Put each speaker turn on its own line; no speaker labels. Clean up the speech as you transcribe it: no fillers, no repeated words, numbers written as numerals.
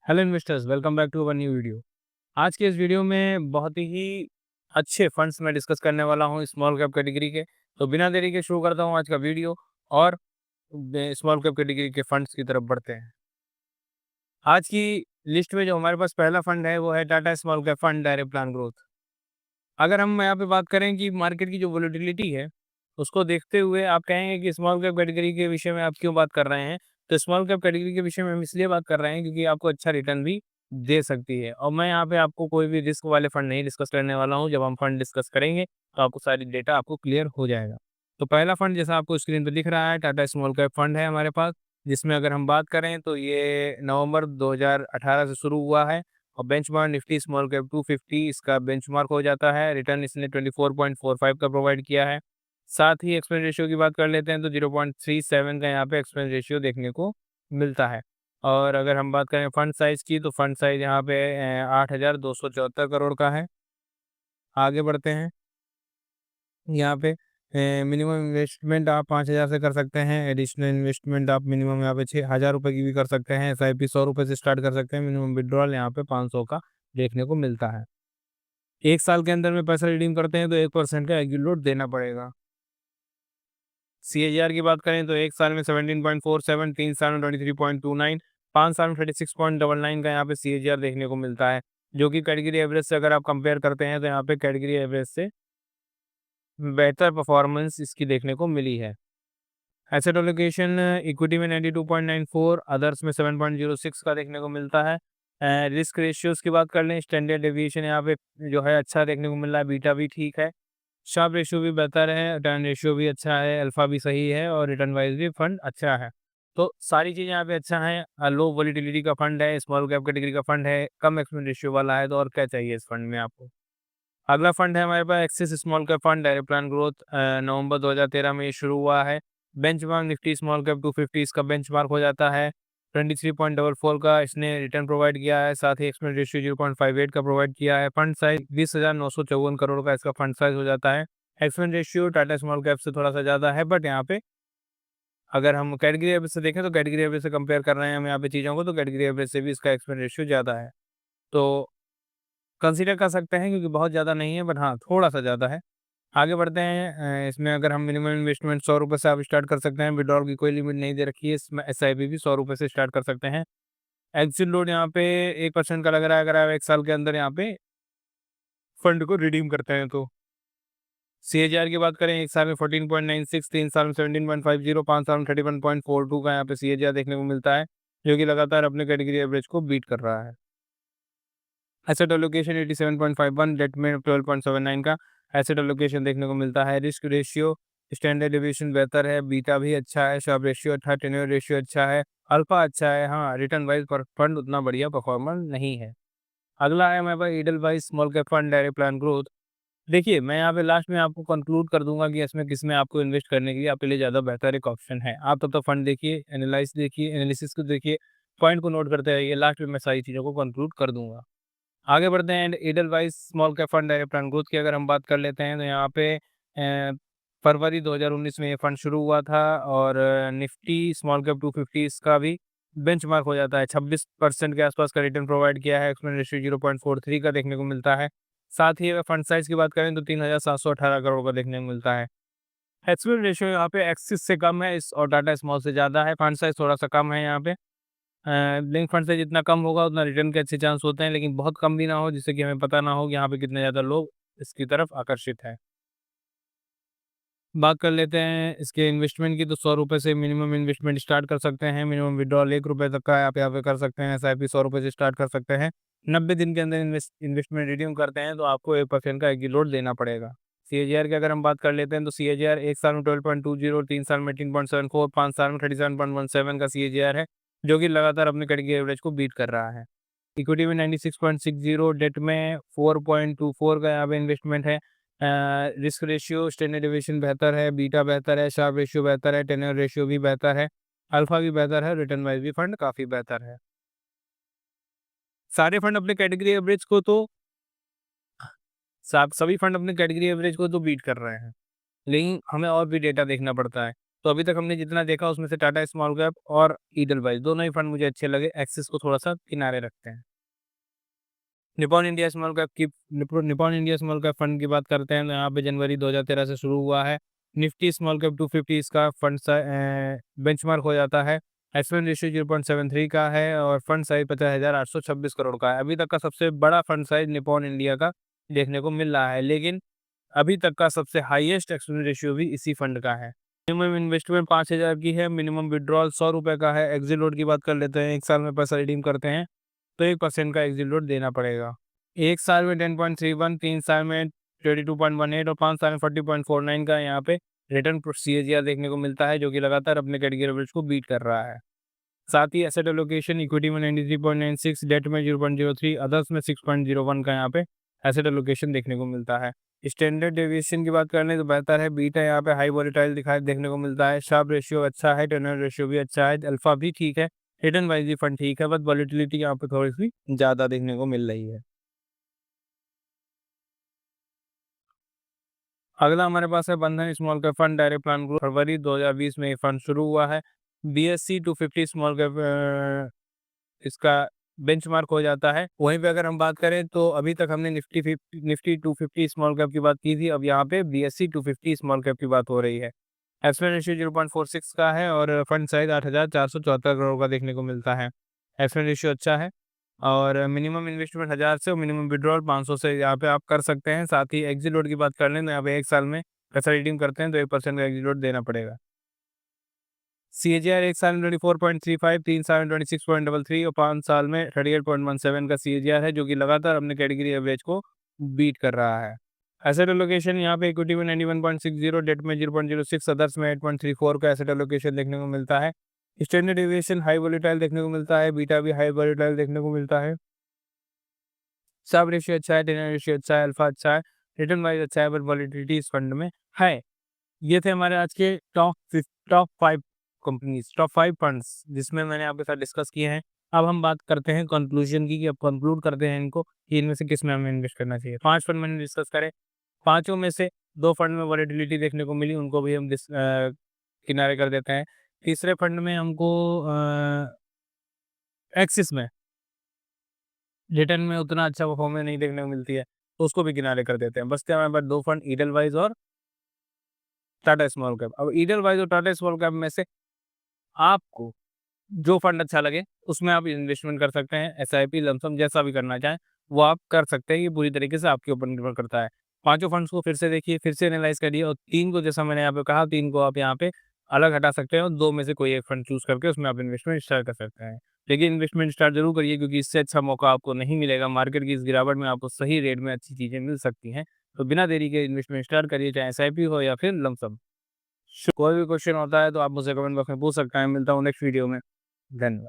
Hello investors, welcome back to our new video. आज के इस वीडियो में बहुत ही अच्छे फंड्स मैं डिस्कस करने वाला हूँ स्मॉल कैप कैटेगरी के। तो बिना देरी के शुरू करता हूँ आज का वीडियो और स्मॉल कैप कैटेगरी के फंड्स की तरफ बढ़ते हैं। आज की लिस्ट में जो हमारे पास पहला फंड है वो है Tata small cap fund direct plan growth. अगर हम यहाँ पे बात करें कि मार्केट की जो वोलेटिलिटी है, उसको देखते हुए आप कहेंगे कि स्मॉल कैप कैटेगरी के विषय में आप क्यों बात कर रहे हैं? तो स्मॉल कैप कैटेगरी के विषय में हम इसलिए बात कर रहे हैं क्योंकि आपको अच्छा रिटर्न भी दे सकती है और मैं यहाँ पे आपको कोई भी रिस्क वाले फंड नहीं डिस्कस करने वाला हूँ। जब हम फंड डिस्कस करेंगे, तो आपको सारी डेटा आपको क्लियर हो जाएगा। तो पहला फंड जैसा आपको स्क्रीन पे दिख रहा है, टाटा स्मॉल कैप फंड है हमारे पास, जिसमें अगर हम बात करें तो ये नवंबर 2018 से शुरू हुआ है और बेंचमार्क निफ्टी स्मॉल कैप 250 इसका बेंचमार्क हो जाता है। रिटर्न इसने 24.45 का प्रोवाइड किया है। साथ ही एक्सपेंस रेशियो की बात कर लेते हैं तो 0.37 का यहाँ पे एक्सपेंस रेशियो देखने को मिलता है। और अगर हम बात करें फंड साइज़ की, तो फंड साइज़ यहाँ पे 8,274 करोड़ का है। आगे बढ़ते हैं। यहाँ पे मिनिमम इन्वेस्टमेंट आप 5,000 से कर सकते हैं। एडिशनल इन्वेस्टमेंट आप मिनिमम यहाँ पे 6,000 रुपये की भी कर सकते हैं। एसआईपी 100 रुपये से स्टार्ट कर सकते हैं। मिनिमम विड्रॉल यहाँ पे 500 का देखने को मिलता है। 1 साल के अंदर में पैसा रिडीम करते हैं तो 1% का एग्रीलोड देना पड़ेगा। सीएजीआर की बात करें तो 1 साल में 17.47, 3 साल में 23.29, 5 साल में 36.99 का यहाँ पे सीएजीआर देखने को मिलता है, जो कि कैटेगरी एवरेज से अगर आप कंपेयर करते हैं तो यहाँ पे कैटेगरी एवरेज से बेहतर परफॉर्मेंस इसकी देखने को मिली है। एसेट एलोकेशन इक्विटी में 92.94, अदर्स में 7.06 का देखने को मिलता है। रिस्क रेशियोज़ की बात कर लें, स्टैंडर्ड डेविएशन यहाँ पे जो है अच्छा देखने को मिल रहा है, बीटा भी ठीक है। शार्प रेशियो भी बेहतर है, रिटर्न रेशियो भी अच्छा है, अल्फा भी सही है और रिटर्न वाइज भी फंड अच्छा है। तो सारी चीज़ें यहाँ पे अच्छा हैं। लो वोलेटिलिटी का फंड है, स्मॉल कैप कैटेगरी का फंड है, कम एक्सपेंस रेशियो वाला है, तो और क्या चाहिए इस फंड में आपको। अगला फंड है हमारे पास Axis small cap fund direct plan growth. नवंबर 2013 में ये शुरू हुआ है। बेंचमार्क निफ्टी स्मॉल कैप 250 इसका बेंचमार्क हो जाता है। 23.44 का इसने रिटर्न प्रोवाइड किया है, साथ ही एक्सपेंस रेशियो 0.58 का प्रोवाइड किया है। फंड साइज 20,954 करोड़ का इसका फंड साइज हो जाता है। Expense ratio Tata small cap से थोड़ा सा ज़्यादा है, बट यहाँ पे अगर हम कैटेगरी एवरेज से देखें तो कैटेगरी एवरेज से कंपेयर कर रहे हैं हम यहाँ पे चीज़ों को, तो कैटेगरी एवरेज से भी इसका एक्सपेंस रेशियो ज़्यादा है। तो कंसीडर कर सकते हैं क्योंकि बहुत ज़्यादा नहीं है, बट हाँ, थोड़ा-सा ज़्यादा है। आगे बढ़ते हैं। इसमें अगर हम मिनिमम इन्वेस्टमेंट ₹100 से आप स्टार्ट कर सकते हैं, विथड्रॉल की कोई लिमिट नहीं दे रखी है, इसमें एसआईपी भी ₹100 से स्टार्ट कर सकते हैं। एग्ज़िट लोड यहाँ पे 1% का लग रहा है अगर आप 1 साल के अंदर यहाँ पे फंड को रिडीम करते हैं तो। सीएजीआर की बात करें 1 साल में 14.96, 3 साल में 17.50, 5 साल में 31.42 का यहाँ पे सीएजीआर देखने को मिलता है, जो कि लगातार अपने कैटेगरी एवरेज को बीट कर रहा है। एसेट एलोकेशन 87.51, डेट में 12.79 का एसेट एलोकेशन देखने को मिलता है। रिस्क रेशियो स्टैंडर्ड डेविएशन बेहतर है, बीटा भी अच्छा है, शार्प रेशियो अच्छा है, टेन्योर रेशियो अच्छा है, अल्फा अच्छा है। हाँ, रिटर्न वाइज पर फंड उतना बढ़िया परफॉर्मर नहीं है। अगला है हमारे पास Edelweiss small cap fund direct plan growth. देखिए, मैं यहाँ पे लास्ट में आपको कंक्लूड कर दूंगा कि इसमें किसमें आपको इन्वेस्ट करने के लिए आपके लिए ज़्यादा बेहतर एक ऑप्शन है। आप तब तक फंड देखिए, एनालाइज देखिए, एनालिसिस को देखिए, पॉइंट को नोट करते रहिए। लास्ट में मैं सारी चीज़ों को कंक्लूड कर दूंगा। आगे बढ़ते हैं। Edelweiss small cap fund direct plan growth की अगर हम बात कर लेते हैं तो यहाँ पे फरवरी 2019 में ये फंड शुरू हुआ था और निफ्टी स्मॉल कैप 250 इसका भी बेंचमार्क हो जाता है। 26% के आसपास का रिटर्न प्रोवाइड किया है। एक्सपेंस रेशियो 0.43 का देखने को मिलता है। साथ ही अगर फंड साइज की बात करें तो 3,718 करोड़ का देखने को मिलता है। एक्सपेंस रेशियो यहाँ पे एक्सिस से कम है इस और टाटा स्मॉल से ज़्यादा है। फंड साइज थोड़ा सा कम है यहाँ पे। लिंक फंड से जितना कम होगा उतना रिटर्न के अच्छे चांस होते हैं, लेकिन बहुत कम भी ना हो जिससे कि हमें पता ना हो कि यहाँ पे कितने ज़्यादा लोग इसकी तरफ आकर्षित हैं। बात कर लेते हैं इसके इन्वेस्टमेंट की, तो ₹100 से मिनिमम इन्वेस्टमेंट स्टार्ट कर सकते हैं। मिनिमम विड्रॉल ₹1 तक का आप यहाँ पे कर सकते हैं। एसआईपी ₹100 से स्टार्ट कर सकते हैं। 90 दिन के अंदर इन्वेस्टमेंट रिडीम करते हैं तो आपको 1% का एग्रीलोड देना पड़ेगा। सीएजीआर की अगर हम बात कर लेते हैं तो सीएजीआर 1 साल में 12.20, 3 साल में 18.74, 5 साल में 37.17 का सीएजीआर है, जो कि लगातार अपने कैटेगरी एवरेज को बीट कर रहा है। इक्विटी में 96.60, डेट में 4.24 का यहाँ पे इन्वेस्टमेंट है। रिस्क रेशियो स्टैंडर्ड डेविएशन बेहतर है, बीटा बेहतर है, शार्प रेशियो बेहतर है, टेन्योर रेशियो भी बेहतर है, अल्फा भी बेहतर है, रिटर्न वाइज भी फंड काफ़ी बेहतर है। सारे फंड अपने कैटेगरी एवरेज को तो सभी फंड अपने कैटेगरी एवरेज को तो बीट कर रहे हैं, लेकिन हमें और भी डेटा देखना पड़ता है। तो अभी तक हमने जितना देखा उसमें से टाटा स्मॉल कैप और ईडलवाइज दोनों ही फंड मुझे अच्छे लगे। एक्सिस को थोड़ा सा किनारे रखते हैं। Nippon India small cap fund की बात करते हैं तो यहाँ पे जनवरी 2013 से शुरू हुआ है। निफ्टी स्मॉल कैप 250 इसका फंड बेंचमार्क हो जाता है। एस-1 रेशियो 0.73 का है और फंड साइज 50,826 करोड़ का है। अभी तक का सबसे बड़ा फंड साइज निपॉन इंडिया का देखने को मिल रहा है, लेकिन अभी तक का सबसे हाईएस्ट एक्सचेंज रेशियो भी इसी फंड का है। मिनिमम इन्वेस्टमेंट 5,000 की है। मिनिमम विड्रॉल 100 रुपए का है। एग्जिट लोड की बात कर लेते हैं, 1 साल में पैसा रिडीम करते हैं तो 1% का एग्जिट लोड देना पड़ेगा। 1 साल में 10.31, 3 साल में 22.18 और 5 साल में 40.49 का यहाँ पे रिटर्न सीएजीआर देखने को मिलता है, जो कि लगातार अपने कैटेगरी एवरेज को बीट कर रहा है। साथ ही एसेट एलोकेशन इक्विटी में 93.96, डेट में 0.03, अदर्स में 6.01 का यहाँ पे एसेट एलोकेशन देखने को मिलता है। स्टैंडर्ड डेविएशन की बात करें तो बेहतर है। बीटा यहाँ पे हाई वॉलेटाइल दिखाई देखने को मिलता है। शार्प रेशियो अच्छा है, टर्नर रेशियो भी अच्छा है, अल्फा भी ठीक है, रिटर्न वाइज भी फंड ठीक है, बस वॉलेटिलिटी यहाँ पे थोड़ी सी ज़्यादा देखने को मिल रही है। अगला हमारे पास है Bandhan small cap fund direct plan group. फरवरी 2020 में ये फंड शुरू हुआ है। बीएससी 250 स्मॉल कैप इसका बेंचमार्क हो जाता है। वहीं पे अगर हम बात करें तो अभी तक हमने निफ्टी 250 स्मॉल कैप की बात की थी, अब यहाँ पे बीएससी 250 स्मॉल कैप की बात हो रही है। एफ-1 रेशियो 0.46 का है और फंड साइज 8,474 करोड़ का देखने को मिलता है। एफ-1 रेशियो अच्छा है और मिनिमम इन्वेस्टमेंट 1000 से और मिनिमम विड्रॉल 500 से यहाँ पे आप कर सकते हैं। साथ ही एग्जिट लोड की बात कर लें तो यहाँ पे 1 साल में पैसा रिडीम करते हैं तो 1% का एग्जिट लोड देना पड़ेगा। सीएजीआर 1 साल में 24.35, 3 साल में 26.33 और 5 साल में 38.17 का सीएजीआर है, जो कि लगातार अपने कैटेगरी एवरेज को बीट कर रहा है। एसेट एलोकेशन यहाँ पे इक्विटी में 91.60, डेट में 0.06, अदर्स में 8.34 का एसेट एलोकेशन देखने को मिलता है। स्टैंडर्ड डेविएशन हाई वोलेटाइल देखने को मिलता है, बीटा भी हाई वोलेटाइल देखने को मिलता है। सब रेशियो अच्छा है, टेनर रेशियो अच्छा है, अल्फा अच्छा है, रिटर्न वाइज अच्छा है, बट वॉलेटिलिटी इस फंड में है। ये थे हमारे आज के टॉप 5 कंपनीज, टॉप 5 फंड्स जिसमें मैंने आपके साथ डिस्कस किए हैं। अब हम बात करते हैं कंक्लूजन की, कि अब कंक्लूड करते हैं इनको कि इनमें से किस में हमें इन्वेस्ट करना चाहिए। 5 फंड मैंने डिस्कस करे, पाँचों में से 2 फंड में वॉलेटिलिटी देखने को मिली, उनको भी हम किनारे कर देते हैं। तीसरे फंड में हमको एक्सिस में रिटर्न में उतना अच्छा परफॉर्मेंस नहीं देखने को मिलती है, तो उसको भी किनारे कर देते हैं। बचते हैं हमारे पास 2 फंड, ईडलवाइज और टाटा स्मॉल कैप। अब ईडलवाइज और टाटा स्मॉल कैप में से आपको जो फंड अच्छा लगे उसमें आप इन्वेस्टमेंट कर सकते हैं। एसआईपी, लमसम जैसा भी करना चाहें वो आप कर सकते हैं। ये पूरी तरीके से आपके ऊपर निर्भर करता है। पाँचों फंड्स को फिर से देखिए, फिर से एनालाइज करिए और 3 को, जैसा मैंने यहाँ पे कहा, 3 को आप यहाँ पे अलग हटा सकते हैं और 2 में से कोई एक फंड चूज़ करके उसमें आप इन्वेस्टमेंट स्टार्ट कर सकते हैं। लेकिन इन्वेस्टमेंट स्टार्ट ज़रूर करिए, क्योंकि इससे अच्छा मौका आपको नहीं मिलेगा। मार्केट की इस गिरावट में आपको सही रेट में अच्छी चीज़ें मिल सकती हैं। तो बिना देरी के इन्वेस्टमेंट स्टार्ट करिए, चाहे एसआईपी हो या फिर लमसम। कोई भी क्वेश्चन होता है तो आप मुझसे कमेंट बॉक्स में पूछ सकते हैं। मिलता हूँ नेक्स्ट वीडियो में। धन्यवाद।